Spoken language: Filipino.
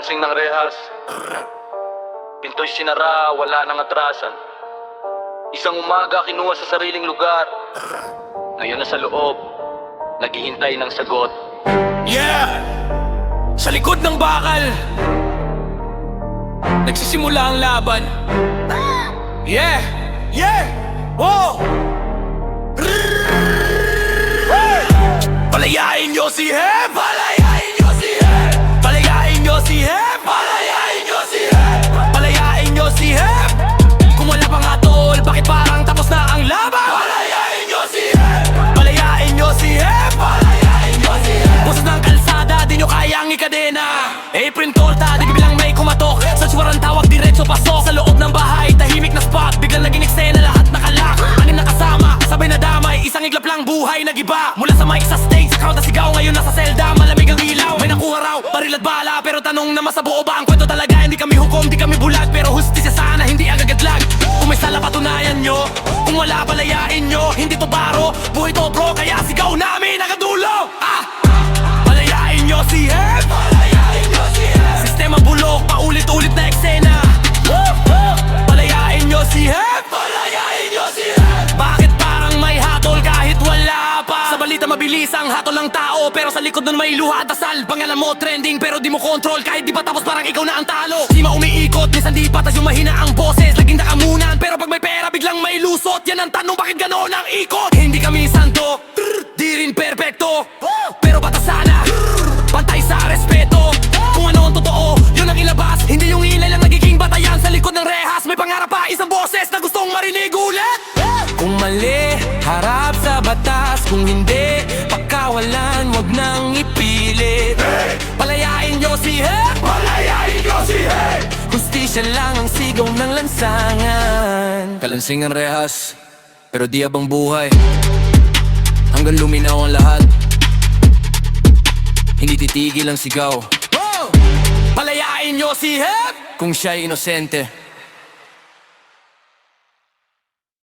Kalansing ng rehas, pinto'y sinara, wala nang atrasan. Isang umaga kinuha sa sariling lugar, ngayon na sa loob, naghihintay ng sagot. Yeah! Sa likod ng bakal nagsisimula ang laban. Yeah! Yeah! Oh! Palayain nyo si Hep! Palayain nyo si Hep! Palayain nyo si Hep! Palayain nyo si Hep! Palayain nyo si Hep! Kung wala pa nga tol, bakit parang tapos na ang laban? Palayain nyo si Hep! Palayain nyo si Hep! Palayain nyo si Hep! Boses ng kalsada, di nyo kayang ikadena. Apron torta, di bilang may kumatok. Sa tsuwarang tawag, diretso pasok. Sa loob ng bahay, tahimik na spot. Biglang naging eksena, lahat nakalak. Anim na kasama, sabay na damay. Isang iglap lang buhay nagiba. Mula sa mic sa stage, sa crowd na sigaw. Ngayon nasa selda, malamig ang ilaw. May nakuha raw, baril at bala. Pero tanong na masabuo ba ang kwento talaga? Hindi kami hukom, di kami bulag. Pero hustisya sana, hindi agagadlag. Kung may sala, patunayan nyo. Kung wala, palayain nyo. Hindi to baro, buhay to bro. Kaya sigaw namin agadulo. Palayain nyo si Hep! Palayain nyo si Hep! Sistema bulok, paulit-ulit na eksena. Palayain nyo si Hep! Palayain nyo si Hep! Bakit parang may hatol kahit wala pa? Sa balita mabilis ang hatol ng tao, pero sa likod nun may luha at dasal. Pangalan mo trending pero di mo control. Kahit di pa tapos parang ikaw na ang talo. Sima umiikot, minsan di patas yung mahina ang boses. Laging nakamunan, pero pag may pera biglang may lusot. Yan ang tanong, bakit ganoon ang ikot? Hindi kami santo, di rin perpekto, pero batas sana, pantay sa respeto. Kung ano ang totoo, yun ang ilabas. Hindi yung ilay lang nagiging batayan. Sa likod ng rehas may pangarap pa, isang boses na gustong marinig ulit. Kung mali, harap sa batas. Kung hindi, pagkawalan, wag nang ipilit. Palayain nyo si Hep! Palayain nyo si Hep! Hustisya lang ang sigaw ng lansangan. Kalansing ang rehas, pero di abang buhay. Hanggang luminaw ang lahat, hindi titigil ang sigaw. Palayain nyo si Hep! Kung siya'y inosente.